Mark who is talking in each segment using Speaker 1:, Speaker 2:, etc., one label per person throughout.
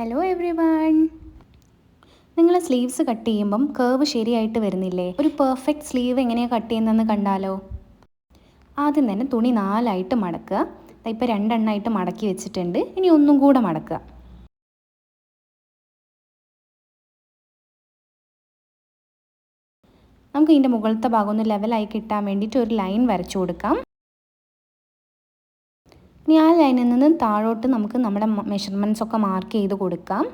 Speaker 1: Hello every one. നിങ്ങൾ sleeves cut ചെയ്യുമ്പം curve ശരിയായിട്ട് വരുന്നില്ലേ? ഒരു പെർഫെക്റ്റ് സ്ലീവ് എങ്ങനെയാണ് കട്ട് ചെയ്യുന്നതെന്ന് കണ്ടാലോ? ആദ്യം തന്നെ തുണി 4ആയിട്ട് മടക്കുക. ഇപ്പോൾ 2 എണ്ണമായിട്ട് മടക്കി വെച്ചിട്ടുണ്ട്. ഇനി ഒന്നും കൂടെ മടക്കുക. നമുക്ക് ഇതിൻ്റെ മുകളിലത്തെ ഭാഗം ഒന്ന് ലെവലായി കിട്ടാൻ വേണ്ടിയിട്ട് ഒരു ലൈൻ വരച്ചു കൊടുക്കാം. ഇനി ആ ലൈനിൽ നിന്ന് താഴോട്ട് നമുക്ക് നമ്മുടെ മെഷർമെൻറ്റ്സ് ഒക്കെ മാർക്ക് ചെയ്ത് കൊടുക്കാം.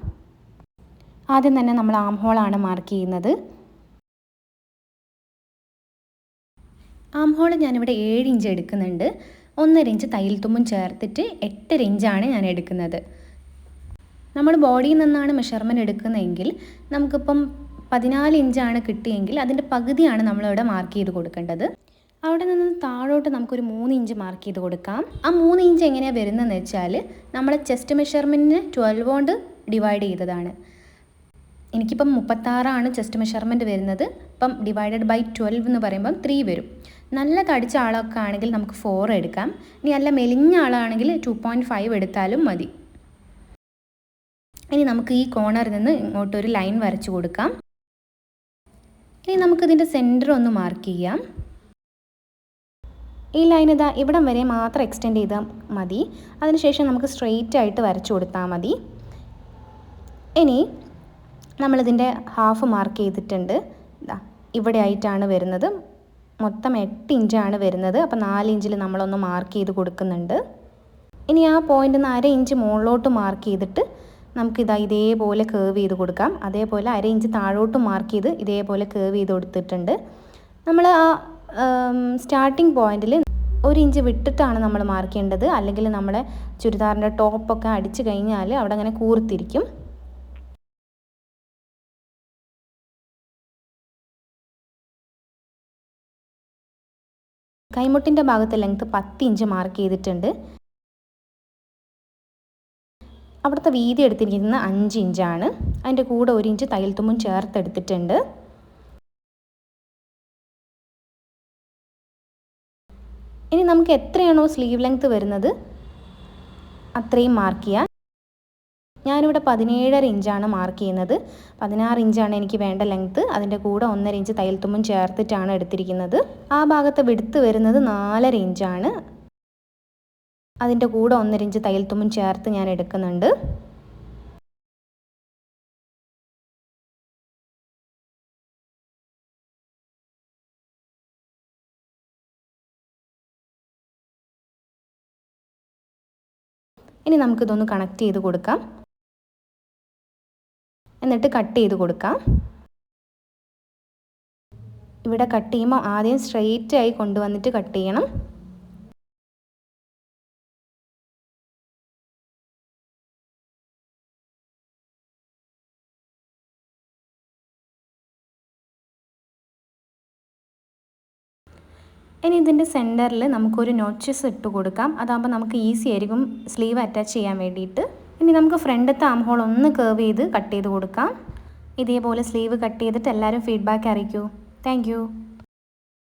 Speaker 1: ആദ്യം തന്നെ നമ്മൾ ആം ഹോളാണ് മാർക്ക് ചെയ്യുന്നത്. ആം ഹോൾ ഞാനിവിടെ 7 ഇഞ്ച് എടുക്കുന്നുണ്ട്. 1.5 ഇഞ്ച് തയ്യൽ തുമ്പും ചേർത്തിട്ട് 8 ഇഞ്ചാണ് ഞാൻ എടുക്കുന്നത്. നമ്മൾ ബോഡിയിൽ നിന്നാണ് മെഷർമെൻറ്റ് എടുക്കുന്നതെങ്കിൽ നമുക്കിപ്പം 14 ഇഞ്ചാണ് കിട്ടിയെങ്കിൽ അതിൻ്റെ പകുതിയാണ് നമ്മളിവിടെ മാർക്ക് ചെയ്ത് കൊടുക്കേണ്ടത്. അവിടെ നിന്ന് താഴോട്ട് നമുക്കൊരു 3 ഇഞ്ച് മാർക്ക് ചെയ്ത് കൊടുക്കാം. ആ 3 ഇഞ്ച് എങ്ങനെയാണ് വരുന്നതെന്ന് വെച്ചാൽ നമ്മളെ ചെസ്റ്റ് മെഷർമെൻറ്റിനെ 12 കൊണ്ട് ഡിവൈഡ് ചെയ്തതാണ്. എനിക്കിപ്പം 36 ചെസ്റ്റ് മെഷർമെൻറ്റ് വരുന്നത്. ഇപ്പം ഡിവൈഡഡ് ബൈ 12 എന്ന് പറയുമ്പം 3 വരും. നല്ല തടിച്ച ആളൊക്കെ ആണെങ്കിൽ നമുക്ക് 4 എടുക്കാം. ഇനി നല്ല മെലിഞ്ഞ ആളാണെങ്കിൽ 2.5 എടുത്താലും മതി. ഇനി നമുക്ക് ഈ കോർണറിൽ നിന്ന് ഇങ്ങോട്ടൊരു ലൈൻ വരച്ചു കൊടുക്കാം. ഇനി നമുക്കിതിൻ്റെ സെൻറ്റർ ഒന്ന് മാർക്ക് ചെയ്യാം. ഈ ലൈൻ ഇതാ ഇവിടം വരെ മാത്രം എക്സ്റ്റെൻഡ് ചെയ്താൽ മതി. അതിനുശേഷം നമുക്ക് സ്ട്രെയിറ്റ് ആയിട്ട് വരച്ചു കൊടുത്താൽ മതി. ഇനി നമ്മളിതിൻ്റെ ഹാഫ് മാർക്ക് ചെയ്തിട്ടുണ്ട്. ഇവിടെ ആയിട്ടാണ് വരുന്നത്. മൊത്തം 8 ഇഞ്ചാണ് വരുന്നത്. അപ്പോൾ 4 ഇഞ്ചിൽ നമ്മളൊന്ന് മാർക്ക് ചെയ്ത് കൊടുക്കുന്നുണ്ട്. ഇനി ആ പോയിൻ്റിൽ നിന്ന് 1/2 ഇഞ്ച് മുകളിലോട്ട് മാർക്ക് ചെയ്തിട്ട് നമുക്കിതാ ഇതേപോലെ കേർവ് ചെയ്ത് കൊടുക്കാം. അതേപോലെ 1/2 ഇഞ്ച് താഴോട്ട് മാർക്ക് ചെയ്ത് ഇതേപോലെ കേർവ് ചെയ്ത് കൊടുത്തിട്ടുണ്ട്. നമ്മൾ ആ സ്റ്റാർട്ടിങ് പോയിന്റിൽ 1 ഇഞ്ച് വിട്ടിട്ടാണ് നമ്മൾ മാർക്ക് ചെയ്യേണ്ടത്. അല്ലെങ്കിൽ നമ്മളെ ചുരിദാറിൻ്റെ ടോപ്പൊക്കെ അടിച്ചു കഴിഞ്ഞാൽ അവിടെ അങ്ങനെ കൂർത്തിരിക്കും. കൈമുട്ടിൻ്റെ ഭാഗത്ത് ലെങ്ത്ത് 10 ഇഞ്ച് മാർക്ക് ചെയ്തിട്ടുണ്ട്. അവിടുത്തെ വീതി എടുത്തിരിക്കുന്നത് 5 ഇഞ്ചാണ്. അതിൻ്റെ കൂടെ 1 ഇഞ്ച് തയ്യൽ തുമ്പും ചേർത്തെടുത്തിട്ടുണ്ട്. ഇനി നമുക്ക് എത്രയാണോ സ്ലീവ് ലെങ്ത്ത് വരുന്നത് അത്രയും മാർക്ക് ചെയ്യാം. ഞാനിവിടെ 17.5 ഇഞ്ചാണ് മാർക്ക് ചെയ്യുന്നത്. 16 ഇഞ്ചാണ് എനിക്ക് വേണ്ട ലെങ്ത്ത്. അതിൻ്റെ കൂടെ 1.5 ഇഞ്ച് തയ്യൽ തുമ്പും ചേർത്തിട്ടാണ് എടുത്തിരിക്കുന്നത്. ആ ഭാഗത്ത് വിഡ്ത്ത് വരുന്നത് 4.5 ഇഞ്ചാണ്. അതിൻ്റെ കൂടെ 1.5 ഇഞ്ച് തയ്യൽ തുമ്പും ചേർത്ത് ഞാൻ എടുക്കുന്നുണ്ട്. ഇനി നമുക്കിതൊന്ന് കണക്ട് ചെയ്ത് കൊടുക്കാം. എന്നിട്ട് കട്ട് ചെയ്ത് കൊടുക്കാം. ഇവിടെ കട്ട് ചെയ്യുമ്പോൾ ആദ്യം സ്ട്രെയിറ്റ് ആയി കൊണ്ടുവന്നിട്ട് കട്ട് ചെയ്യണം. ഇനി ഇതിൻ്റെ സെൻറ്ററിൽ നമുക്കൊരു നോച്ചസ് ഇട്ട് കൊടുക്കാം. അതാകുമ്പോൾ നമുക്ക് ഈസി ആയിരിക്കും സ്ലീവ് അറ്റാച്ച് ചെയ്യാൻ വേണ്ടിയിട്ട്. ഇനി നമുക്ക് ഫ്രണ്ടത്തെ ആം ഹോൾ ഒന്ന് കേർവ് ചെയ്ത് കട്ട് ചെയ്ത് കൊടുക്കാം. ഇതേപോലെ സ്ലീവ് കട്ട് ചെയ്തിട്ട് എല്ലാവരും ഫീഡ്ബാക്ക് അറിയിക്കൂ. താങ്ക്